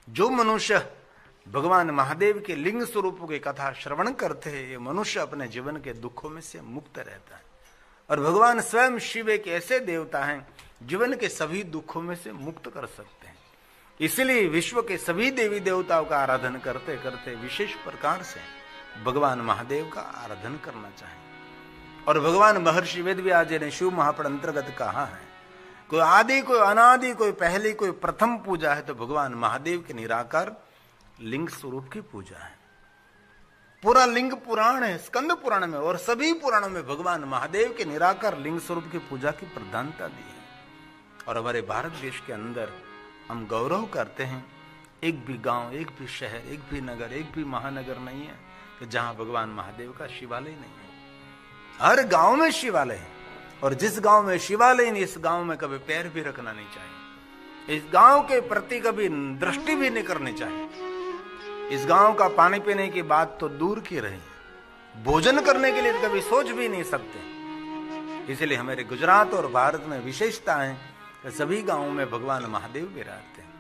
जो मनुष्य भगवान महादेव के लिंग स्वरूपों की कथा श्रवण करते हैं, ये मनुष्य अपने जीवन के दुखों में से मुक्त रहता है। और भगवान स्वयं शिव एक ऐसे देवता हैं जीवन के सभी दुखों में से मुक्त कर सकते हैं। इसलिए विश्व के सभी देवी देवताओं का आराधन करते करते विशेष प्रकार से भगवान महादेव का आराधन करना चाहिए। और भगवान महर्षि वेदव्यास जी ने शिव महापुराण अंतर्गत कहा है, कोई आदि, कोई अनादि, कोई पहली, कोई प्रथम पूजा है तो भगवान महादेव के निराकार लिंग स्वरूप की पूजा है। पूरा लिंग पुराण है स्कंद पुराण में, और सभी पुराणों में भगवान महादेव के निराकार लिंग स्वरूप की पूजा की प्रधानता दी है। और हमारे भारत देश के अंदर हम गौरव करते हैं, एक भी गांव, एक भी शहर, एक भी नगर, एक भी महानगर नहीं है कि जहां भगवान महादेव का शिवालय नहीं है। हर गांव में शिवालय है, और जिस गांव में शिवालय नहीं, इस गांव में कभी पैर भी रखना नहीं चाहिए। इस गांव के प्रति कभी दृष्टि भी नहीं करनी चाहिए। इस गांव का पानी पीने की बात तो दूर की रही, भोजन करने के लिए कभी सोच भी नहीं सकते। इसलिए हमारे गुजरात और भारत में विशेषता है कि सभी गांवों में भगवान महादेव विराजते हैं।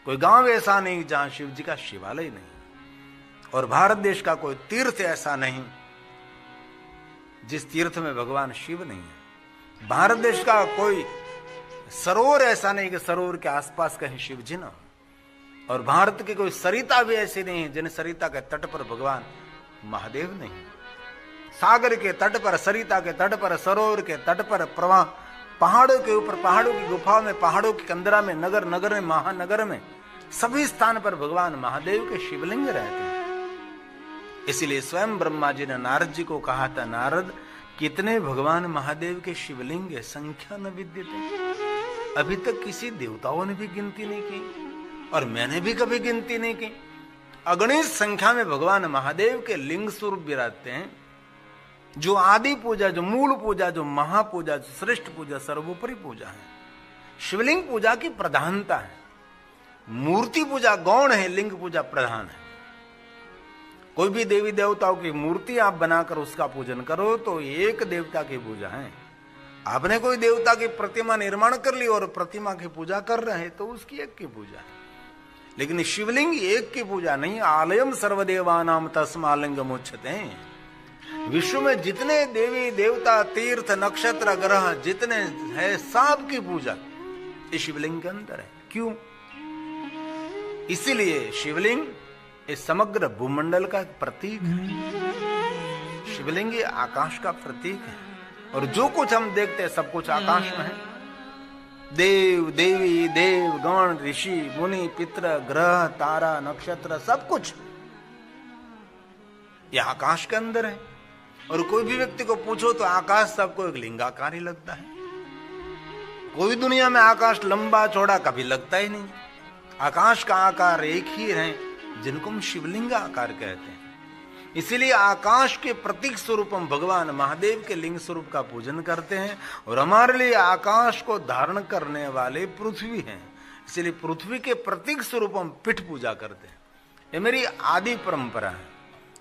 कोई गांव ऐसा नहीं जहां शिव जी का शिवालय नहीं। और भारत देश का कोई तीर्थ ऐसा नहीं जिस तीर्थ में भगवान शिव नहीं है। भारत देश का कोई सरोवर ऐसा नहीं कि सरोवर के आसपास कहीं शिव जी न हो। और भारत की कोई सरिता भी ऐसी नहीं है जिन सरिता के तट पर भगवान महादेव नहीं। सागर के तट पर, सरिता के तट पर, सरोवर के तट पर, प्रवाह पहाड़ों के ऊपर, पहाड़ों की गुफाओं में, पहाड़ों की कंदरा में, नगर नगर में, महानगर में, सभी स्थान पर भगवान महादेव के शिवलिंग रहते हैं। इसलिए स्वयं ब्रह्मा जी ने नारद जी को कहा था, नारद कितने भगवान महादेव के शिवलिंग है, संख्या न विद्यते। अभी तक किसी देवताओं ने भी गिनती नहीं की और मैंने भी कभी गिनती नहीं की। अगणित संख्या में भगवान महादेव के लिंग स्वरूप विराजते हैं। जो आदि पूजा, जो मूल पूजा, जो महापूजा, जो श्रेष्ठ पूजा, सर्वोपरि पूजा है। शिवलिंग पूजा की प्रधानता है। मूर्ति पूजा गौण है, लिंग पूजा प्रधान है। कोई भी देवी देवताओं की मूर्ति आप बनाकर उसका पूजन करो तो एक देवता की पूजा है। आपने कोई देवता की प्रतिमा निर्माण कर ली और प्रतिमा की पूजा कर रहे हैं तो उसकी एक की पूजा है। लेकिन शिवलिंग एक की पूजा नहीं। आलयम सर्वदेवानाम तस्मालिंगम उच्यते। विश्व में जितने देवी देवता, तीर्थ, नक्षत्र, ग्रह जितने हैं सब की पूजा इस शिवलिंग के अंदर है। क्यों? इसीलिए शिवलिंग इस समग्र भूमंडल का प्रतीक है। शिवलिंग आकाश का प्रतीक है। और जो कुछ हम देखते हैं सब कुछ आकाश में है। देव, देवी, देव, गण, ऋषि, मुनि, पितर, ग्रह, तारा, नक्षत्र, सब कुछ यह आकाश के अंदर है। और कोई भी व्यक्ति को पूछो तो आकाश सबको एक लिंगाकार ही लगता है। कोई दुनिया में आकाश लंबा चौड़ा कभी लगता ही नहीं। आकाश का आकार एक ही है जिनको हम शिवलिंग आकार कहते हैं। इसीलिए आकाश के प्रतीक स्वरूप हम भगवान महादेव के लिंग स्वरूप का पूजन करते हैं। और हमारे लिए आकाश को धारण करने वाले पृथ्वी हैं। इसलिए पृथ्वी के प्रतीक स्वरूप हम पीठ पूजा करते हैं। ये मेरी आदि परंपरा है।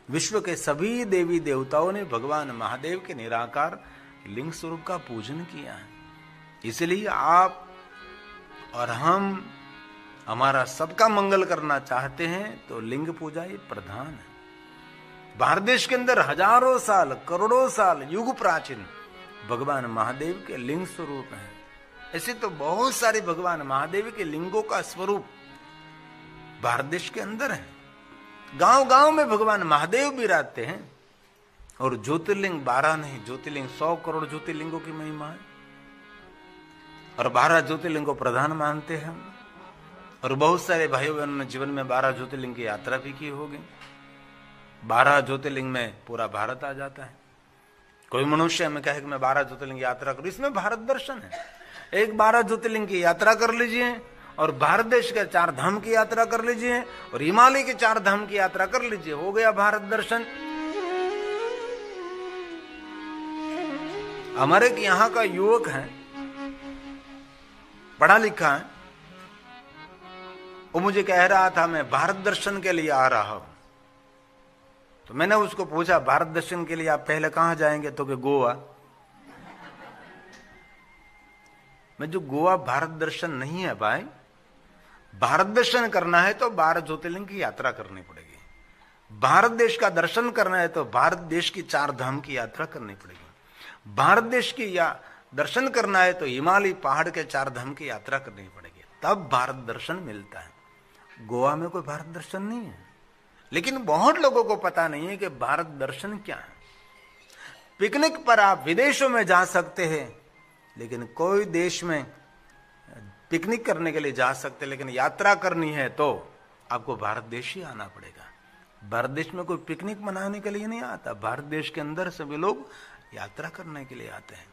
विश्व के सभी देवी देवताओं ने भगवान महादेव के निराकार लिंग स्वरूप का पूजन किया है। इसलिए आप और हम हमारा सबका मंगल करना चाहते हैं तो लिंग पूजा ये प्रधान है। भारत देश के अंदर हजारों साल, करोड़ों साल, युग प्राचीन भगवान महादेव के लिंग स्वरूप हैं। ऐसे तो बहुत सारे भगवान महादेव के लिंगों का स्वरूप भारत देश के अंदर है। गांव गांव में भगवान महादेव विराजते हैं। और ज्योतिर्लिंग 12 नहीं, ज्योतिर्लिंग 100 करोड़ ज्योतिर्लिंगों की महिमा है। और 12 ज्योतिर्लिंग को प्रधान मानते हैं हम। और बहुत सारे भाइयों बहनों ने जीवन में 12 ज्योतिर्लिंग की यात्रा भी की होगी। 12 ज्योतिर्लिंग में पूरा भारत आ जाता है। कोई मनुष्य हमें कहे कि मैं 12 ज्योतिर्लिंग यात्रा करूं, इसमें भारत दर्शन है। एक 12 ज्योतिर्लिंग की यात्रा कर लीजिए और भारत देश के 4 धाम की यात्रा कर लीजिए और हिमालय के 4 धाम की यात्रा कर लीजिए, हो गया भारत दर्शन। हमारे यहाँ का युवक है, पढ़ा लिखा है, वो मुझे कह रहा था मैं भारत दर्शन के लिए आ रहा हूं। तो मैंने उसको पूछा भारत दर्शन के लिए आप पहले कहां जाएंगे? तो कि गोवा। मैं जो गोवा भारत दर्शन नहीं है भाई, भारत दर्शन करना है तो 12 ज्योतिर्लिंग की यात्रा करनी पड़ेगी। भारत देश का दर्शन करना है तो भारत देश की 4 धाम की यात्रा करनी पड़ेगी। भारत देश की दर्शन करना है तो हिमालय पहाड़ के 4 धाम की यात्रा करनी पड़ेगी, तब भारत दर्शन मिलता है। गोवा में कोई भारत दर्शन नहीं है, लेकिन बहुत लोगों को पता नहीं है कि भारत दर्शन क्या है। पिकनिक पर आप विदेशों में जा सकते हैं, लेकिन कोई देश में पिकनिक करने के लिए जा सकते, लेकिन यात्रा करनी है तो आपको भारत देश ही आना पड़ेगा। भारत देश में कोई पिकनिक मनाने के लिए नहीं आता, भारत देश के अंदर सभी लोग यात्रा करने के लिए आते हैं।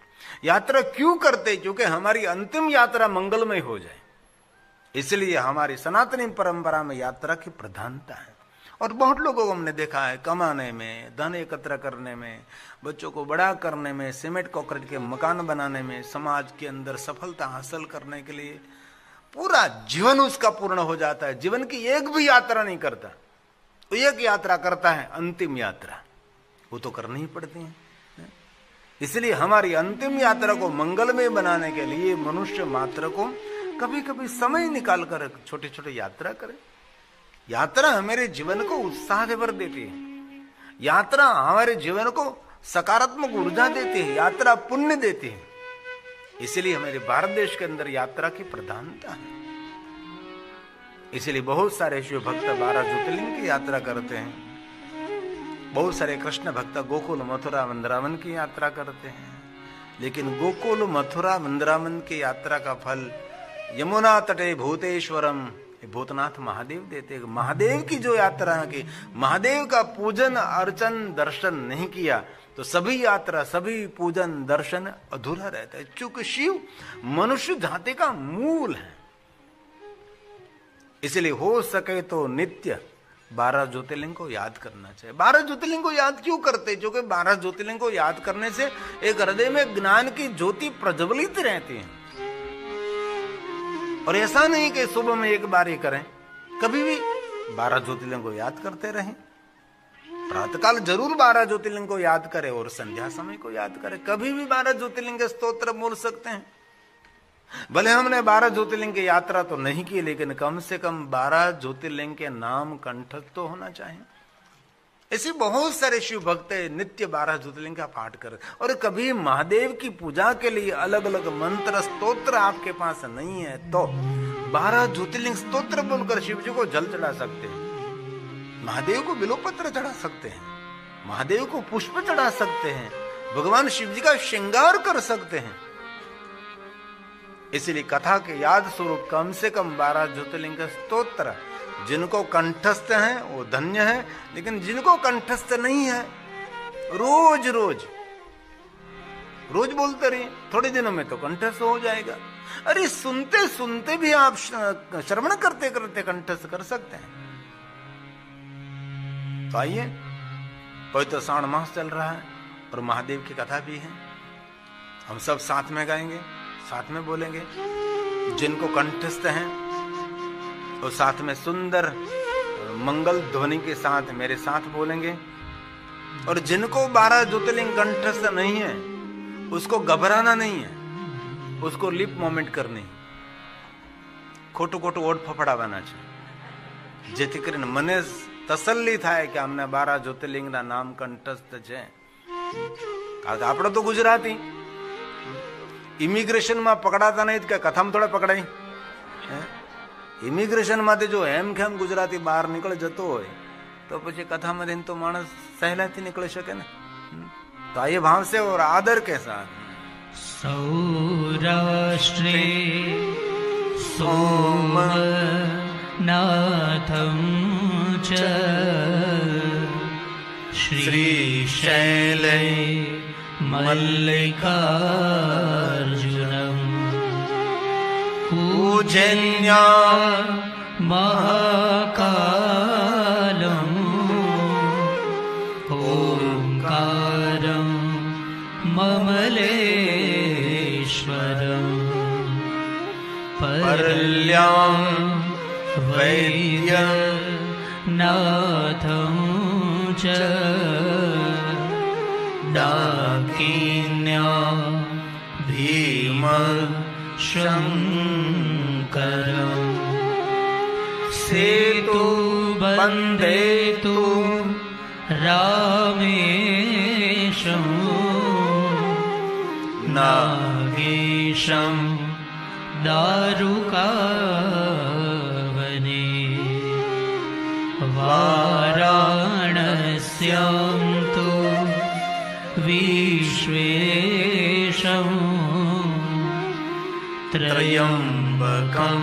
यात्रा क्यों करते? क्योंकि हमारी अंतिम यात्रा मंगलमय हो जाए, इसलिए हमारी सनातनी परंपरा में यात्रा की प्रधानता है। और बहुत लोगों को हमने देखा है कमाने में, धन एकत्र करने में, बच्चों को बड़ा करने में, सीमेंट कंक्रीट के मकान बनाने में, समाज के अंदर सफलता हासिल करने के लिए पूरा जीवन उसका पूर्ण हो जाता है। जीवन की एक भी यात्रा नहीं करता, तो एक यात्रा करता है अंतिम यात्रा, वो तो करनी ही पड़ती है। इसलिए हमारी अंतिम यात्रा को मंगलमय बनाने के लिए मनुष्य मात्र को कभी कभी समय निकाल कर छोटे छोटे यात्रा करें। यात्रा हमारे जीवन को उत्साह भर देती है, यात्रा हमारे जीवन को सकारात्मक ऊर्जा देती है, यात्रा पुण्य देती है। इसलिए हमारे भारत देश के अंदर यात्रा की प्रधानता है। इसलिए बहुत सारे शिव भक्त 12 ज्योतिर्लिंग की यात्रा करते हैं। बहुत सारे कृष्ण भक्त गोकुल मथुरा वृंदावन की यात्रा करते हैं, लेकिन गोकुल मथुरा वृंदावन की यात्रा का फल यमुना तटे भूतेश्वरम भूतनाथ महादेव देते हैं। महादेव की जो यात्रा की, महादेव का पूजन अर्चन दर्शन नहीं किया तो सभी यात्रा सभी पूजन दर्शन अधूरा रहता है, क्योंकि शिव मनुष्य जाति का मूल है। इसलिए हो सके तो नित्य 12 ज्योतिर्लिंग को याद करना चाहिए। 12 ज्योतिर्लिंग को याद क्यों करते? क्योंकि 12 ज्योतिर्लिंग को याद करने से एक हृदय में ज्ञान की ज्योति प्रज्वलित रहती है। और ऐसा नहीं कि सुबह में एक बार ही करें, कभी भी 12 ज्योतिर्लिंग को याद करते रहें। प्रातःकाल जरूर 12 ज्योतिर्लिंग को याद करें और संध्या समय को याद करें। कभी भी 12 ज्योतिर्लिंग के स्तोत्र बोल सकते हैं। भले हमने 12 ज्योतिर्लिंग की यात्रा तो नहीं की, लेकिन कम से कम 12 ज्योतिर्लिंग के नाम कंठस्थ तो होना चाहिए। ऐसे बहुत सारे शिव भक्त नित्य 12 ज्योतिर्लिंग का पाठ कर। और कभी महादेव की पूजा के लिए अलग अलग मंत्र स्तोत्र आपके पास नहीं है तो 12 ज्योतिर्लिंग स्तोत्र बोलकर शिव जी को जल चढ़ा सकते हैं, महादेव को बिल्वपत्र चढ़ा सकते हैं, महादेव को पुष्प चढ़ा सकते हैं, भगवान शिव जी का श्रृंगार कर सकते हैं। इसलिए कथा के याद स्वरूप कम से कम 12 ज्योतिर्लिंग का स्तोत्र जिनको कंठस्थ हैं वो धन्य है, लेकिन जिनको कंठस्थ नहीं है रोज रोज रोज बोलते रहिए, थोड़े दिनों में तो कंठस्थ हो जाएगा। अरे सुनते सुनते भी आप श्रवण करते करते कंठस्थ कर सकते हैं। तो आइए, पवित्र श्रावण मास चल रहा है और महादेव की कथा भी है, हम सब साथ में गाएंगे, साथ में बोलेंगे। जिनको कंठस्थ हैं तो साथ में सुंदर मंगल ध्वनि के साथ मेरे साथ बोलेंगे। और जिनको 12 ज्योतिर्लिंग कंठस्थ नहीं है उसको घबराना नहीं है, उसको लिप मोमेंट करनी, खोटू खोटू ओठ फफड़ावाना છે, જેથી કરીને મને તસલ્લી થાય કે અમને 12 જ્યોતિર્લિંગના નામ કંઠસ્થ છે। કારણ કે આપણે તો ગુજરાતી ઇમિગ્રેશનમાં પકડાતા નહીં કે કથામાં થોડા પકડાય। ઇમિગ્રેશનમાંથી જો હેમખેમ ગુજરાતી બહાર નીકળી જતો હોય તો પછી કથામાંથી તો માણસ સહેલાથી નીકળી શકે ને। तो आइए भाव से और आदर के साथ। सौराष्ट्रे सोमनाथं च श्रीशैले मल्लिकार्जुनं पूजन्या महाकालम् ओंकारं ममलेश्वरं परल्यां वैद्यनाथं च डाकिन्यां भीमशङ्करं सेतु बन्धेतु रामेशं नागेशं दारुकावने वाराणस्यां तु विश्वेशं त्र्यम्बकं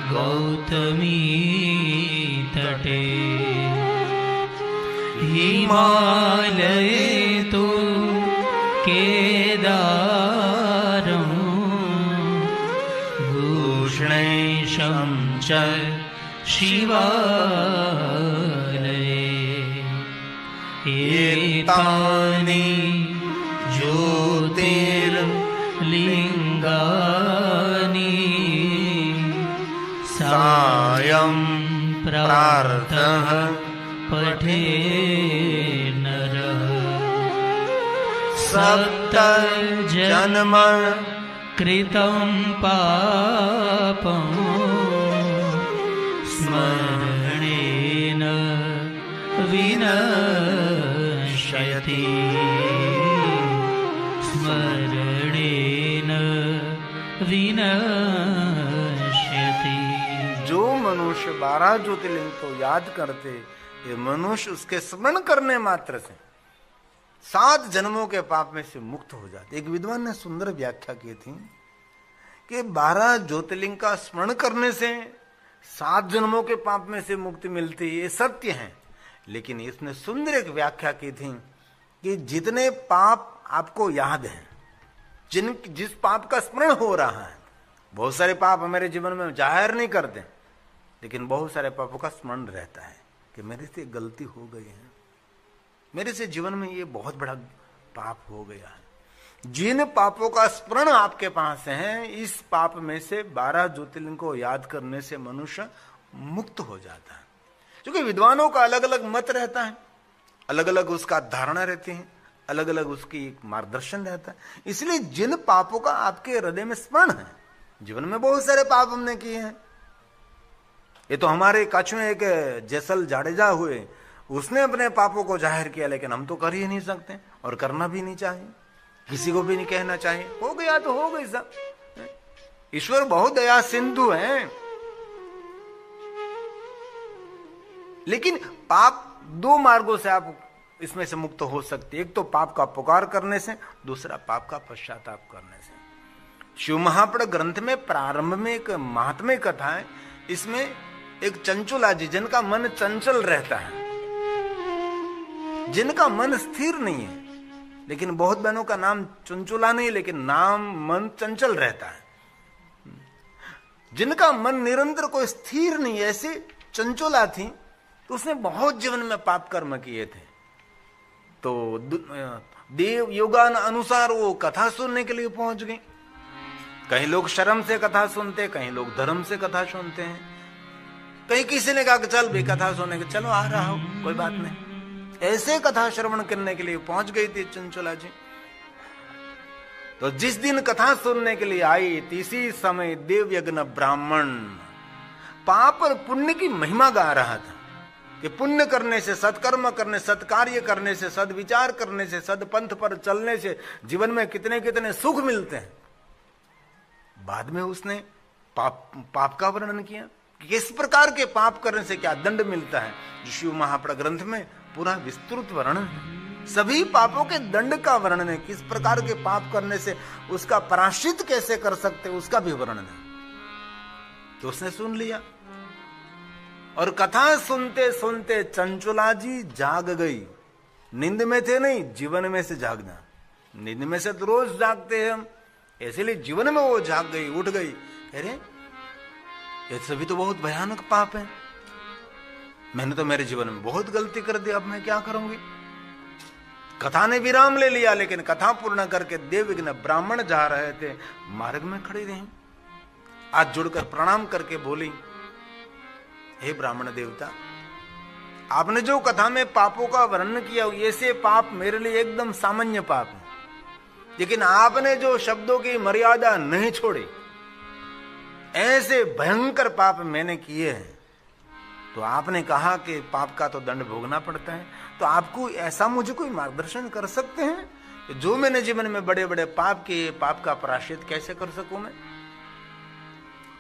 गौतमी तटे हिमालये तु केदारं भूषणेशं च शिवालये एतानि ज्योतिर्लिङ्गानि सायं प्रातः पठे नरः सप्तजन्म कृतं पापं स्मरणेन विनश्यति स्मरणेन विनश्यति। जो मनुष्य 12 ज्योतिर्लिंग को याद करते, ये मनुष्य उसके स्मरण करने मात्र से 7 जन्मों के पाप में से मुक्त हो जाते। एक विद्वान ने सुंदर व्याख्या की थी कि 12 ज्योतिर्लिंग का स्मरण करने से 7 जन्मों के पाप में से मुक्ति मिलती, ये सत्य है। लेकिन इसने सुंदर एक व्याख्या की थी कि जितने पाप आपको याद हैं, जिस पाप का स्मरण हो रहा है, बहुत सारे पाप हमारे जीवन में जाहिर नहीं करते, लेकिन बहुत सारे पापों का स्मरण रहता है कि मेरे से गलती हो गई है, मेरे से जीवन में ये बहुत बड़ा पाप हो गया है। जिन पापों का स्मरण आपके पास है, इस पाप में से 12 ज्योतिर्लिंग को याद करने से मनुष्य मुक्त हो जाता है। क्योंकि विद्वानों का अलग अलग मत रहता है, अलग अलग उसका धारणा रहती है, अलग अलग उसकी मार्गदर्शन रहता है। इसलिए जिन पापों का आपके हृदय में स्मरण है, जीवन में बहुत सारे पाप हमने किए हैं। ये तो हमारे कच्छ में एक जैसल जाडेजा हुए, उसने अपने पापों को जाहिर किया, लेकिन हम तो कर ही नहीं सकते और करना भी नहीं चाहिए, किसी को भी नहीं कहना चाहिए। हो गया तो हो गई सब। ईश्वर बहुत दया सिंधु है। लेकिन पाप 2 मार्गों से आप इसमें से मुक्त हो सकते। एक तो पाप का पुकार करने से, दूसरा पाप का पश्चाताप करने से। शिव महापुराण ग्रंथ में प्रारंभ में एक महात्म्य कथा है। इसमें एक चंचुला जी, जिनका मन चंचल रहता है, जिनका मन स्थिर नहीं है, लेकिन बहुत बहनों का नाम चंचुला नहीं, लेकिन नाम मन चंचल रहता है। जिनका मन निरंतर कोई स्थिर नहीं, ऐसी चंचुला थी, तो उसने बहुत जीवन में पाप कर्म किए थे। तो देव योगान अनुसार वो कथा सुनने के लिए पहुंच गई। कहीं लोग शर्म से कथा सुनते, कहीं लोग धर्म से कथा सुनते हैं, कहीं किसी ने कहा कि चल भी कथा सुनने के, चलो आ रहा हो, कोई बात नहीं। ऐसे कथा श्रवण करने के लिए पहुंच गई थी चंचुला जी। तो जिस दिन कथा सुनने के लिए आई, इसी समय देव यज्ञ ब्राह्मण पाप और पुण्य की महिमा गा रहा था कि पुण्य करने से, सत्कर्म करने, सत्कार्य करने से, सद्विचार करने से, सदपंथ पर चलने से जीवन में कितने कितने सुख मिलते हैं। बाद में उसने पाप का वर्णन किया कि किस प्रकार के पाप करने से क्या दंड मिलता है। शिव महापुराण ग्रंथ में पूरा विस्तृत वर्णन है, सभी पापों के दंड का वर्णन है, किस प्रकार के पाप करने से उसका प्रायश्चित कैसे कर सकते, उसका भी वर्णन है। तो उसने सुन लिया और कथा सुनते सुनते चंचुला जी जाग गई। नींद में थे नहीं, जीवन में से जागना। नींद में से तो रोज जागते हैं हम, इसलिए जीवन में वो जाग गई, उठ गई। अरे ये सभी तो बहुत भयानक पाप है, मैंने तो मेरे जीवन में बहुत गलती कर दी, अब मैं क्या करूंगी। कथा ने विराम ले लिया, लेकिन कथा पूर्ण करके देवयज्ञ ब्राह्मण जा रहे थे, मार्ग में खड़ी रही, हाथ जोड़कर प्रणाम करके बोली, हे ब्राह्मण देवता, आपने जो कथा में पापों का वर्णन किया, ऐसे पाप मेरे लिए एकदम सामान्य पाप है, लेकिन आपने जो शब्दों की मर्यादा नहीं छोड़ी, ऐसे भयंकर पाप मैंने किए हैं तो आपने कहा कि पाप का तो दंड भोगना पड़ता है, तो आपको ऐसा मुझे कोई मार्गदर्शन कर सकते हैं कि जो मैंने जीवन में बड़े बड़े पाप किए, पाप का प्रायश्चित कैसे कर सकूं मैं?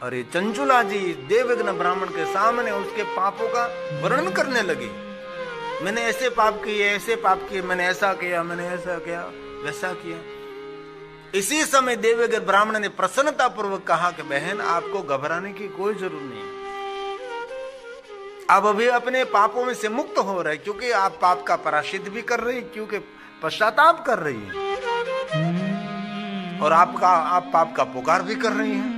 और ये चंचुला जी देवयज्ञ ब्राह्मण के सामने उसके पापों का वर्णन करने लगी। मैंने ऐसे पाप किए, ऐसे पाप किए, मैंने ऐसा किया, मैंने ऐसा किया, वैसा किया। इसी समय देवयज्ञ ब्राह्मण ने प्रसन्नता पूर्वक कहा कि बहन, आपको घबराने की कोई जरूरत नहीं है, आप अभी अपने पापों में से मुक्त हो रहे, क्योंकि आप पाप का प्रायश्चित भी कर रही, क्योंकि पश्चाताप कर रही है, और आप पाप का पुकार भी कर रही हैं।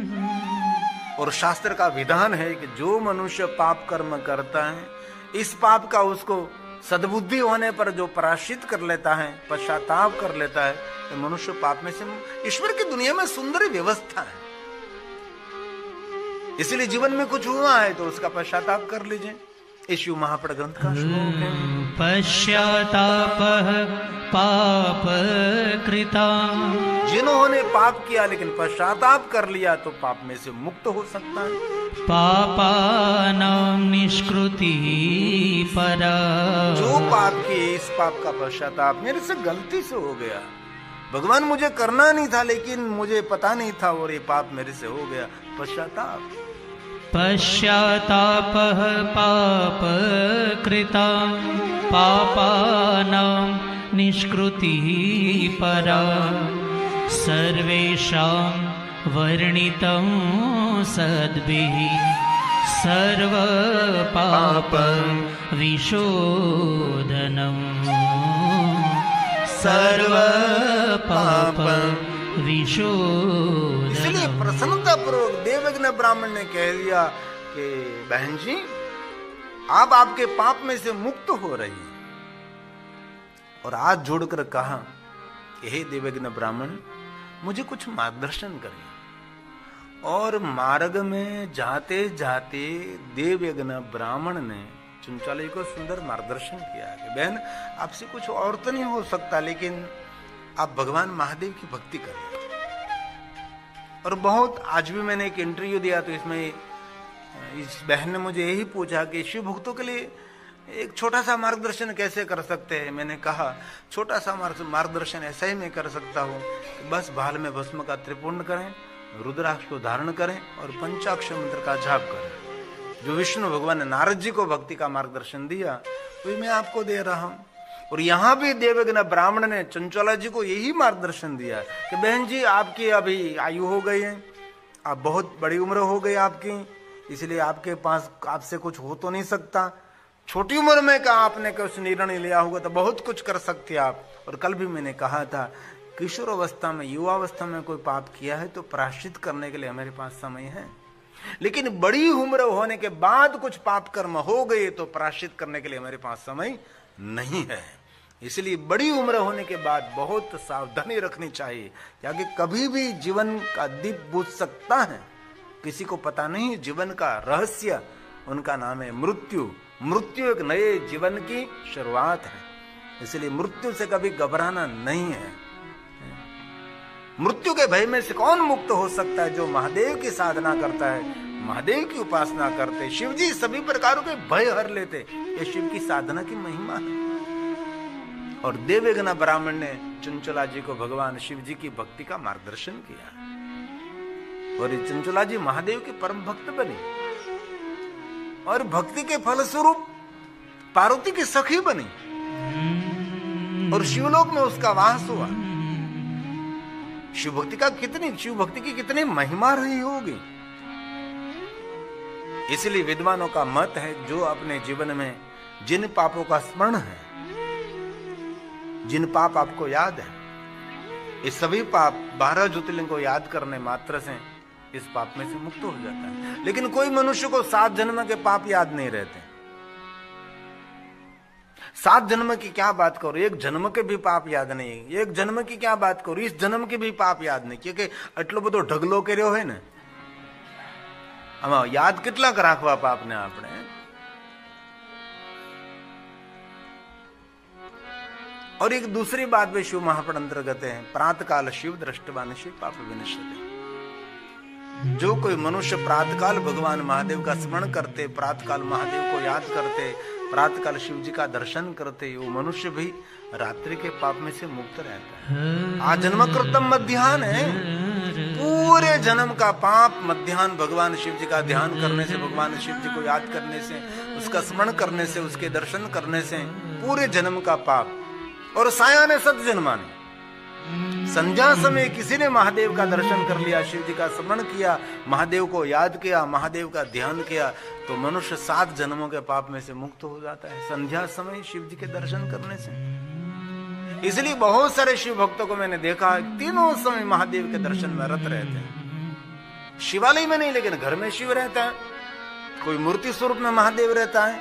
और शास्त्र का विधान है कि जो मनुष्य पाप कर्म करता है, इस पाप का उसको सद्बुद्धि होने पर जो प्रायश्चित कर लेता है, पश्चाताप कर लेता है, तो मनुष्य पाप में से। ईश्वर की दुनिया में सुंदर व्यवस्था है, इसलिए जीवन में कुछ हुआ है तो उसका पश्चाताप कर लीजिए। इस शिव महापड़ ग्रंथ का श्लोक है, पश्चाताप पाप कृता। जिन्होंने पाप किया लेकिन पश्चाताप कर लिया तो पाप में से मुक्त हो सकता है। पापानां निष्कृति परा। जो पाप किए, इस पाप का पश्चाताप, मेरे से गलती से हो गया, भगवान मुझे करना नहीं था लेकिन मुझे पता नहीं था और ये पाप मेरे से हो गया, पश्चाताप। पश्चाताप पाप कृता पापानां निष्कृति परा। सर्वेषां वर्णितं सद्भिः सर्व पाप विशोधनम्। सर्व पाप विशोधनम्। इसलिए प्रसन्नता पूर्वक देवयज्ञ ब्राह्मण ने कह दिया कि बहन जी, आप आपके पाप में से मुक्त हो रही हैं। और हाथ जोड़कर कहा कि हे देवयज्ञ ब्राह्मण, मुझे कुछ मार्गदर्शन करिए। और मार्ग में जाते जाते देवयज्ञ ब्राह्मण ने चंचुला जी को सुंदर मार्गदर्शन किया कि बहन, आपसे कुछ और तो नहीं हो सकता, लेकिन आप भगवान महादेव की भक्ति करें। और बहुत, आज भी मैंने एक इंटरव्यू दिया तो इसमें इस बहन ने मुझे यही पूछा कि शिव भक्तों के लिए एक छोटा सा मार्गदर्शन कैसे कर सकते हैं। मैंने कहा छोटा सा मार्गदर्शन ऐसा ही मैं कर सकता हूँ कि बस भाल में भस्म का त्रिपुंड करें, रुद्राक्ष को धारण करें और पंचाक्षर मंत्र का जाप करें। जो विष्णु भगवान ने नारद जी को भक्ति का मार्गदर्शन दिया, वही मैं आपको दे रहा हूँ। और यहाँ भी देवयज्ञ ब्राह्मण ने चंचुला जी को यही मार्गदर्शन दिया कि बहन जी, आपकी अभी आयु हो गई है, आप बहुत बड़ी उम्र हो गई आपकी, इसलिए आपके पास आपसे कुछ हो तो नहीं सकता। छोटी उम्र में का आपने कुछ निर्णय लिया होगा तो बहुत कुछ कर सकते आप। और कल भी मैंने कहा था, किशोर अवस्था में, युवावस्था में कोई पाप किया है तो प्रायश्चित करने के लिए हमारे पास समय है, लेकिन बड़ी उम्र होने के बाद कुछ पाप कर्म हो गए तो प्रायश्चित करने के लिए हमारे पास समय नहीं है। इसलिए बड़ी उम्र होने के बाद बहुत सावधानी रखनी चाहिए, क्योंकि कभी भी जीवन का दीप बुझ सकता है, किसी को पता नहीं जीवन का रहस्य। उनका नाम है मृत्यु। मृत्यु एक नए जीवन की शुरुआत है, इसलिए मृत्यु से कभी घबराना नहीं है। मृत्यु के भय में से कौन मुक्त हो सकता है? जो महादेव की साधना करता है, महादेव की उपासना करते। शिव जी सभी प्रकारों के भय हर लेते, ये शिव की साधना की महिमा है। और देवयज्ञ ब्राह्मण ने चंचुला जी को भगवान शिव जी की भक्ति का मार्गदर्शन किया, और ये चंचुला जी महादेव के परम भक्त बने, और भक्ति के फलस्वरूप पार्वती की सखी बनी, और शिवलोक में उसका वास हुआ। शिव भक्ति की कितनी महिमा रही होगी। इसलिए विद्वानों का मत है, जो अपने जीवन में जिन पापों का स्मरण है, जिन पाप आपको याद है, ये सभी पाप 12 ज्योतिर्लिंग को याद करने मात्र से इस पाप में से मुक्त हो जाता है। लेकिन कोई मनुष्य को 7 जन्म के पाप याद नहीं रहते। 7 जन्म की क्या बात करो, एक जन्म के भी पाप याद नहीं। एक जन्म की क्या बात करो, इस जन्म के भी पाप याद नहीं, क्योंकि आटलो બધો ઢગલો કર્યો है ने, આમાં याद કેટલા રાખવા પાપને આપણે। और एक दूसरी बात भी शिव महापड़ अंतर्गत है, प्रातः काल शिव दृष्टवान शिव पाप विनश्यते। जो कोई मनुष्य प्रातःकाल भगवान महादेव का स्मरण करते, प्रातःकाल महादेव को याद करते, प्रातःकाल शिव जी का दर्शन करते, वो मनुष्य भी रात्रि के पाप में से मुक्त रहता है। आजन्म कृतम मध्याह्न है, पूरे जन्म का पाप मध्याह्न भगवान शिव जी का ध्यान करने से, भगवान शिव जी को याद करने से, उसका स्मरण करने से, उसके दर्शन करने से पूरे जन्म का पाप। और सायाने सत जन्माने, संध्या समय किसी ने महादेव का दर्शन कर लिया, शिव जी का स्मरण किया, महादेव को याद किया, महादेव का ध्यान किया, तो मनुष्य 7 जन्मों के पाप में से मुक्त हो जाता है संध्या समय शिव जी के दर्शन करने से। इसलिए बहुत सारे शिव भक्तों को मैंने देखा तीनों समय महादेव के दर्शन में रत रहते हैं। शिवालय में नहीं, लेकिन घर में शिव रहता है, कोई मूर्ति स्वरूप में महादेव रहता है,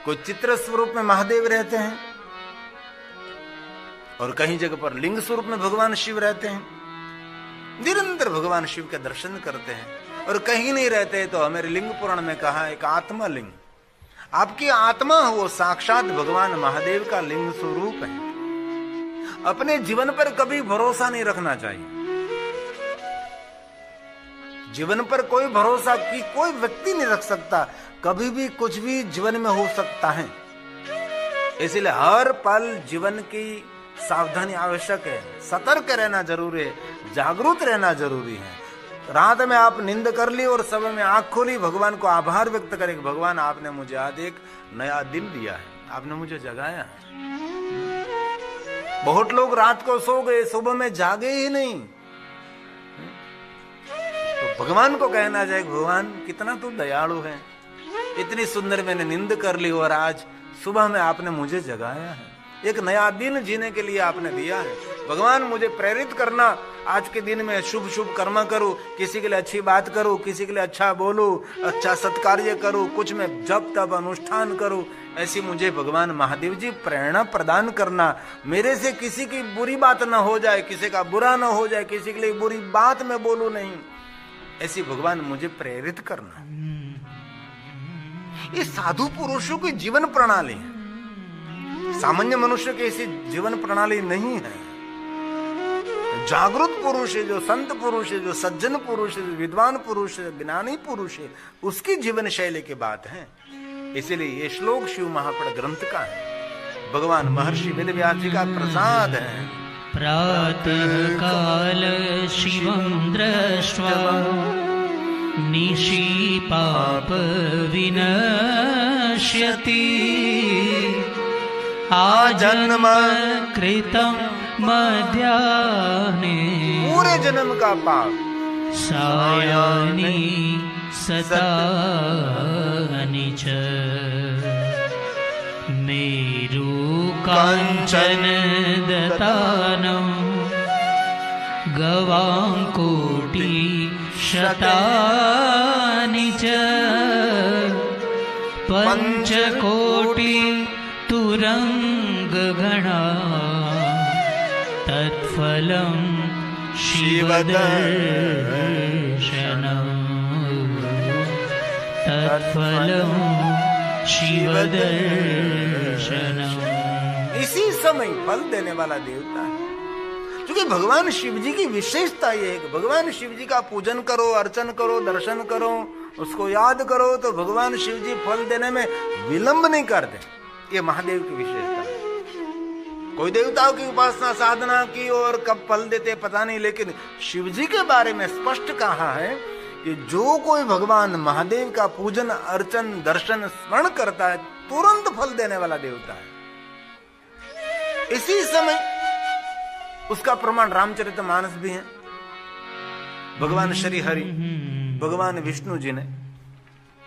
कोई चित्र स्वरूप में महादेव रहते हैं, और कहीं जगह पर लिंग स्वरूप में भगवान शिव रहते हैं। निरंतर भगवान शिव के दर्शन करते हैं। और कहीं नहीं रहते तो हमारे लिंग पुराण में कहा एक आत्मा लिंग, आपकी आत्मा वो साक्षात भगवान महादेव का लिंग स्वरूप है। अपने जीवन पर कभी भरोसा नहीं रखना चाहिए। जीवन पर कोई भरोसा की कोई व्यक्ति नहीं रख सकता, कभी भी कुछ भी जीवन में हो सकता है। इसलिए हर पल जीवन की सावधानी आवश्यक है, सतर्क रहना जरूरी है, जागरूक रहना जरूरी है। रात में आप नींद कर ली और सुबह में आंख खोली, भगवान को आभार व्यक्त करें, भगवान आपने मुझे आज एक नया दिन दिया है, आपने मुझे जगाया है। बहुत लोग रात को सो गए, सुबह में जागे ही नहीं। तो भगवान को कहना चाहिए, भगवान कितना तू दयालु है, इतनी सुंदर मैंने नींद कर ली और आज सुबह में आपने मुझे जगाया है, एक नया दिन जीने के लिए आपने दिया है। भगवान मुझे प्रेरित करना, आज के दिन में शुभ शुभ कर्म करूं, किसी के लिए अच्छी बात करूं, किसी के लिए अच्छा बोलूं, अच्छा सत्कार्य करूं, कुछ मैं जप तप अनुष्ठान करूं, ऐसी मुझे भगवान महादेव जी प्रेरणा प्रदान करना। मेरे से किसी की बुरी बात ना हो जाए, किसी का बुरा ना हो जाए, किसी के लिए बुरी बात मैं बोलूं नहीं, ऐसी भगवान मुझे प्रेरित करना। ये साधु पुरुषों की जीवन प्रणाली है, सामान्य मनुष्य की ऐसी जीवन प्रणाली नहीं है। जागरूक पुरुष है, जो संत पुरुष है, जो सज्जन पुरुष है, जो विद्वान पुरुष है, ज्ञानी पुरुष है, उसकी जीवन शैली की बात है। इसलिए ये श्लोक शिव महापड़ ग्रंथ का है, भगवान महर्षि वेदव्यास जी का प्रसाद है। प्रातः काल शिवं दृष्ट्वा निशि पाप विनश्यति आजन्म कृतं मध्याह्ने पूरे जन्म का पाप सायाह्ने सतानि च मेरु काञ्चन दतानं गवां कोटि शतानि च पंचकोटि तुरंगगणा तत्फलं शिवदर्शनम् तत्फलं शिवदर्शनम्। इसी समय फल देने वाला देवता है, क्योंकि भगवान शिव जी की विशेषता ये है कि भगवान शिव जी का पूजन करो, अर्चन करो, दर्शन करो, उसको याद करो तो भगवान शिव जी फल देने में विलंब नहीं करते। ये महादेव की विशेषता है। कोई देवताओं की उपासना साधना की और कब फल देते पता नहीं, लेकिन शिव जी के बारे में स्पष्ट कहा है कि जो कोई भगवान महादेव का पूजन अर्चन दर्शन स्मरण करता है तुरंत फल देने वाला देवता है। इसी समय उसका प्रमाण रामचरितमानस भी है। भगवान श्री हरि भगवान विष्णु जी ने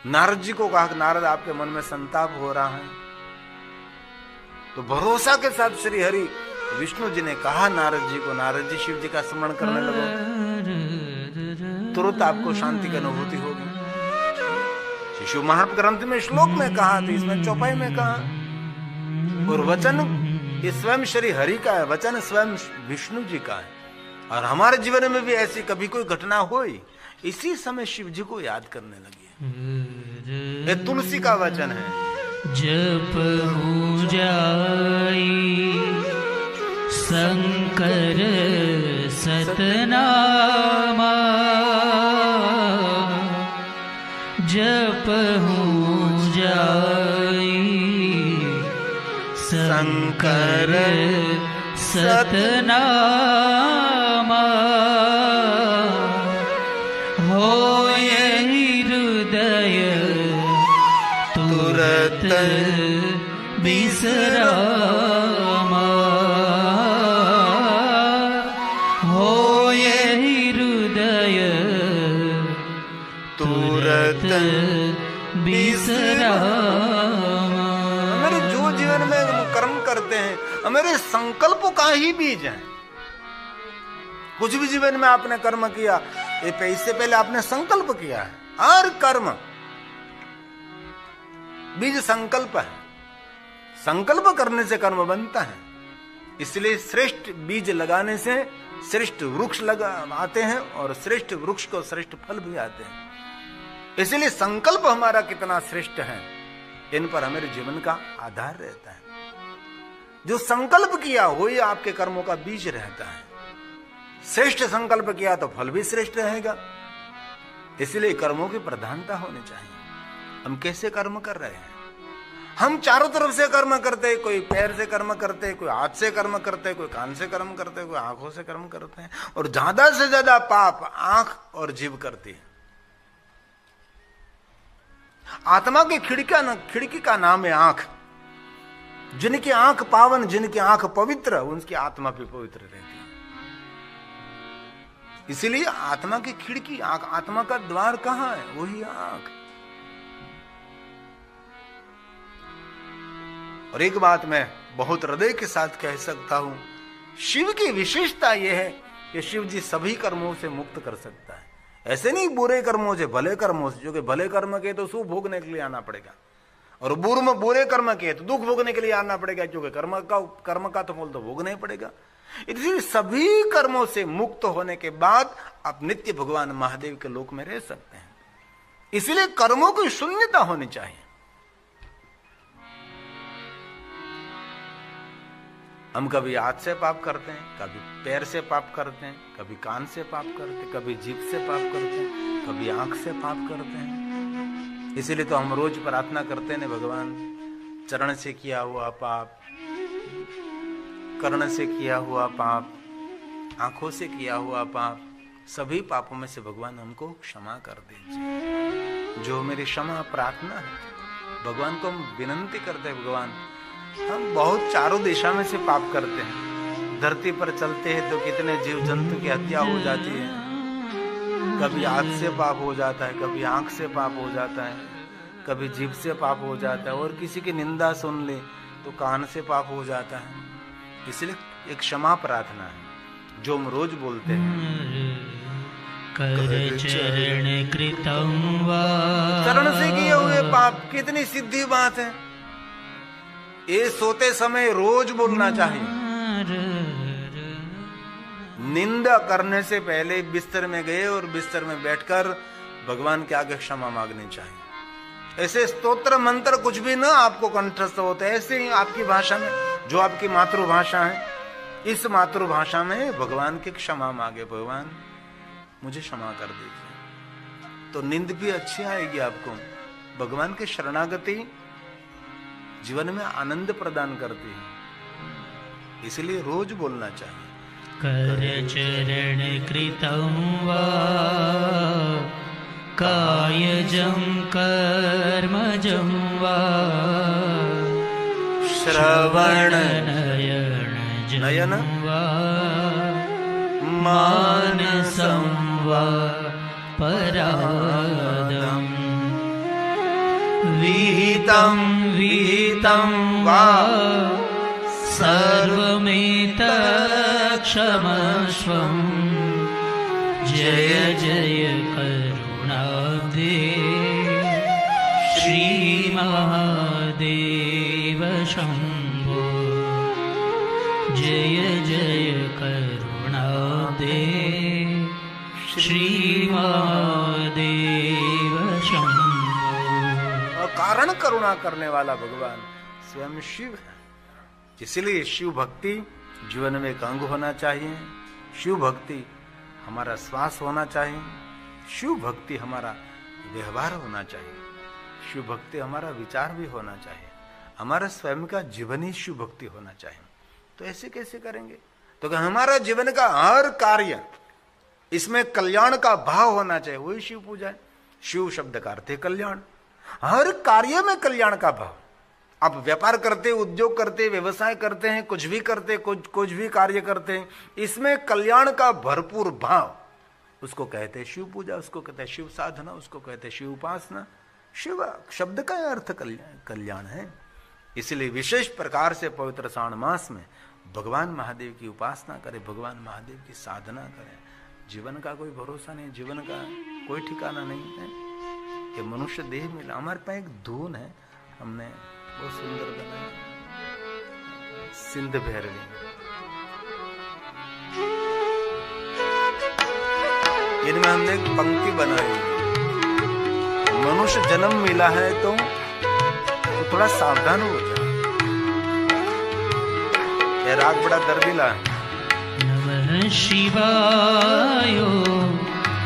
नारद जी को कहा, नारद आपके मन में संताप हो रहा है, तो भरोसा के साथ श्री हरि विष्णु जी ने कहा नारद जी को, नारद जी शिव जी का स्मरण करने लगो, तुरंत आपको शांति की अनुभूति होगी। शिशु महात्म ग्रंथ में श्लोक में कहा, तो इसमें चौपाई में कहा। और वचन ये स्वयं श्री हरि का है, वचन स्वयं विष्णु जी का है। और हमारे जीवन में भी ऐसी कभी कोई घटना हुई, इसी समय शिव जी को याद करने लगे। ये तुलसी का वचन है, जप जाई शंकर सतनामा शंकर सतनामा होय हृदय तुरत विश्रामा होय हृदय तुरत विश्रामा। हमारे जो जीवन में कर्म करते हैं हमारे संकल्प का ही बीज है। कुछ भी जीवन में आपने कर्म किया, ये इससे पहले आपने संकल्प किया है। हर कर्म बीज संकल्प है। संकल्प करने से कर्म बनता है। इसलिए श्रेष्ठ बीज लगाने से श्रेष्ठ वृक्ष आते हैं और श्रेष्ठ वृक्ष को श्रेष्ठ फल भी आते हैं। इसलिए संकल्प हमारा कितना श्रेष्ठ है, इन पर हमारे जीवन का आधार रहता है। जो संकल्प किया वही आपके कर्मों का बीज रहता है। श्रेष्ठ संकल्प किया तो फल भी श्रेष्ठ रहेगा। इसलिए कर्मों की प्रधानता होनी चाहिए। हम कैसे कर्म कर रहे हैं? हम चारों तरफ से कर्म करते हैं। कोई पैर से कर्म करते हैं, कोई हाथ से कर्म करते हैं, कोई कान से कर्म करते हैं, कोई आंखों से कर्म करते हैं। और ज्यादा से ज्यादा पाप आंख और जीभ करती है। आत्मा की खिड़की का नाम है आंख। जिनकी आंख पावन, जिनकी आंख पवित्र, उनकी आत्मा भी पवित्र रहती है। इसीलिए आत्मा की खिड़की आंख, आत्मा का द्वार कहां है? वही आंख। और एक बात मैं बहुत हृदय के साथ कह सकता हूं, शिव की विशेषता यह है कि शिव जी सभी कर्मों से मुक्त कर सकता है। ऐसे नहीं बुरे कर्मों से, भले कर्मों से। जो कि भले कर्म के तो सुख भोगने के लिए आना पड़ेगा, और बुरे कर्म के तो दुख भोगने के लिए आना पड़ेगा, क्योंकि कर्म का तो फल तो भोगना ही पड़ेगा। इसलिए सभी कर्मों से मुक्त होने के बाद आप नित्य भगवान महादेव के लोक में रह सकते हैं। इसलिए कर्मों की शून्यता होनी चाहिए। हम कभी हाथ से पाप करते हैं, कभी पैर से पाप करते हैं, कभी कान से पाप करते हैं, कभी जीभ से पाप करते हैं, कभी आंख से पाप करते हैं। इसीलिए तो हम रोज प्रार्थना करते हैं, भगवान चरण से किया हुआ पाप, कर्ण से किया हुआ पाप, आंखों से किया हुआ पाप, सभी पापों में से भगवान हमको क्षमा कर दीजिए। जो मेरी क्षमा प्रार्थना है, भगवान को हम विनंती करते हैं। भगवान, हम बहुत चारों दिशा में से पाप करते हैं। धरती पर चलते हैं तो कितने जीव जंतु की हत्या हो जाती है। कभी हाथ से पाप हो जाता है, कभी आंख से पाप हो जाता है, कभी जीभ से पाप हो जाता है, और किसी की निंदा सुन ले तो कान से पाप हो जाता है। इसलिए एक क्षमा प्रार्थना है जो हम रोज बोलते हैं। कर चरण कृतं वा, चरण से किए हुए पाप, कितनी सीधी बात है। ये सोते समय रोज बोलना चाहिए। निंदा करने से पहले बिस्तर में गए और बिस्तर में बैठकर भगवान के आगे क्षमा मांगनी चाहिए। ऐसे स्तोत्र मंत्र कुछ भी ना आपको कंठस्थ होते, ऐसे ही आपकी भाषा में, जो आपकी मातृभाषा है, इस मातृभाषा में भगवान की क्षमा मांगे। भगवान मुझे क्षमा कर दीजिए, तो नींद भी अच्छी आएगी आपको। भगवान की शरणागति जीवन में आनंद प्रदान करती है। इसलिए रोज बोलना चाहिए। कर चरण कृतं वा, कायजं कर्मजं वा, श्रवण नयन वा, मानसं वा परादम्, विहितं वा सर्वमेतत्क्षमस्वं। जय जय करुणाब्धे श्रीमहादेव शम्भो। जय जय करुणाब्धे श्रीमहादेव शम्भो। और कारण करुणा करने वाला भगवान स्वयं शिव है। इसलिए शिव भक्ति जीवन में एक अंग होना चाहिए। शिव भक्ति हमारा श्वास होना चाहिए। शिव भक्ति हमारा व्यवहार होना चाहिए। शिव भक्ति हमारा विचार भी होना चाहिए। हमारा स्वयं का जीवन ही शिव भक्ति होना चाहिए। तो ऐसे कैसे करेंगे? तो कि हमारा जीवन का हर कार्य इसमें कल्याण का भाव होना चाहिए, वही शिव पूजा है। शिव शब्द का अर्थ है कल्याण, हर कार्य में कल्याण का भाव। आप व्यापार करते, उद्योग करते, व्यवसाय करते हैं, कुछ भी करते, कुछ भी कार्य करते हैं, इसमें कल्याण का भरपूर भाव, उसको कहते हैं शिव पूजा, उसको कहते हैं शिव साधना, उसको कहते हैं शिव उपासना। शिव शब्द का अर्थ कल्याण है। इसलिए विशेष प्रकार से पवित्र श्रावण मास में भगवान महादेव की उपासना करें, भगवान महादेव की साधना करें। जीवन का कोई भरोसा नहीं, जीवन का कोई ठिकाना नहीं है। ये मनुष्य देह मिला। हमारे पास एक धून है, हमने बहुत सुंदर बनाया, सिंध भैरवी। इनमें हमने एक पंक्ति बनाई, मनुष्य जन्म मिला है तो थोड़ा सावधान हो जा। ये राग बड़ा दर्दिला है। नमः शिवाय,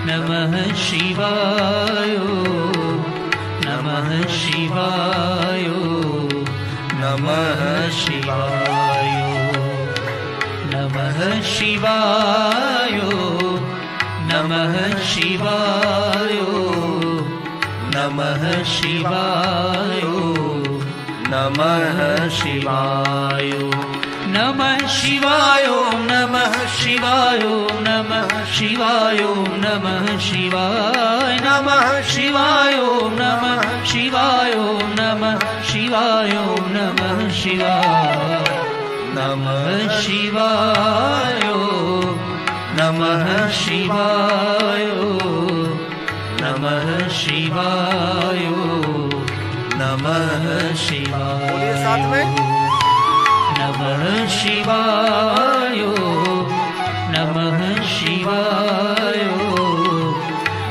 नमः शिवाय, नमः शिवाय, नमः शिवाय, नमः शिवाय, नमः शिवाय, नमः शिवाय, नमः शिवाय, नमः शिवाय, नमः शिवाय, नमः शिवाय, नमः शिवाय, नमः शिवाय, नमः शिवाय, नमः शिवाय, नमः शिवाय, नमः शिवाय, नमः शिवाय, नमः शिवाय, नमः शिवाय। बोलिए साथ में, नमः शिवाय, नमः शिवाय,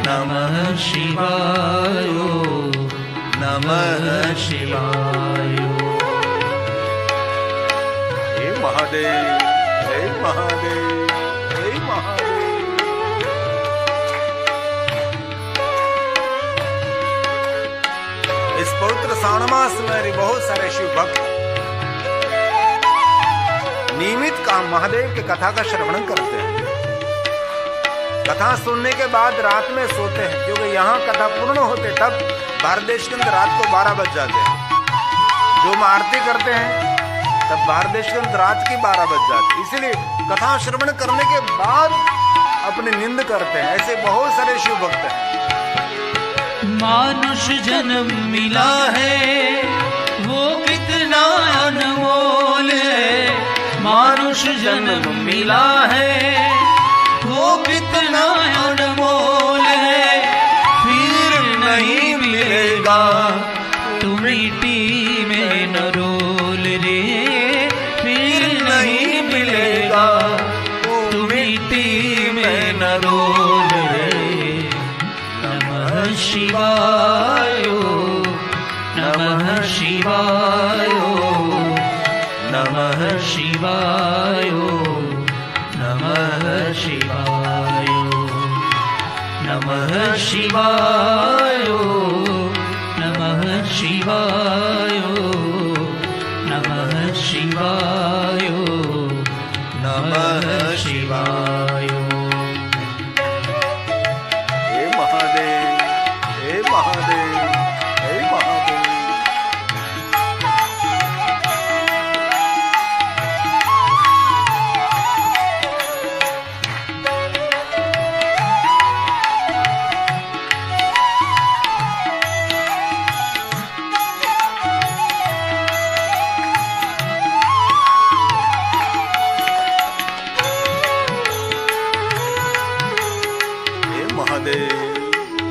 नमः शिवाय, नमः शिवाय। हे महादेव, हे महादेव, हे महादेव। इस पवित्र श्रावण मास में बहुत सारे शिव भक्त नियमित काम महादेव के कथा का श्रवण करते हैं। कथा सुनने के बाद रात में सोते हैं, क्योंकि यहाँ कथा पूर्ण होते तब भारत देश के अंदर रात को 12 बज जाते हैं। जो हम आरती करते हैं तब भारत देश के अंदर रात की 12 बज जाती है। इसीलिए कथा श्रवण करने के बाद अपनी नींद करते हैं। ऐसे बहुत सारे शिव भक्त हैं। मानुष जन्म मिला है वो कितना अनमोल है, मानुष जन्म मिला है वो कितना अनमोल है, फिर नहीं मिलेगा तू मिट्टी में न रोल रे, फिर नहीं मिलेगा तू मिट्टी में न रोल रे। नमः शिवाय, नमः शिवाय, नमः शिवाय, नमः शिवाय, नमः शिवाय, नमः शिवाय, नमः शिवाय, नमः शिवाय। हे महादेव, हे महादेव, हे महादेव।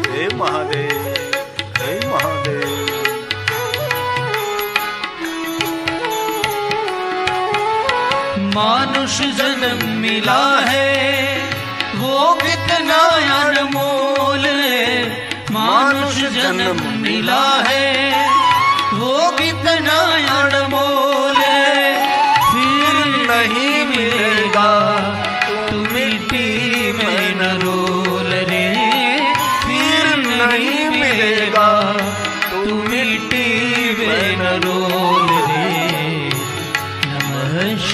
हे महादेव, हे महादेव। मानुष जन्म मिला है वो कितना अनमोल है, मानुष जन्म मिला है वो कितना अनमोल है, फिर नहीं मिलेगा तू मिट्टी में न रोल रे, फिर नहीं मिलेगा तू मिट्टी में न रोल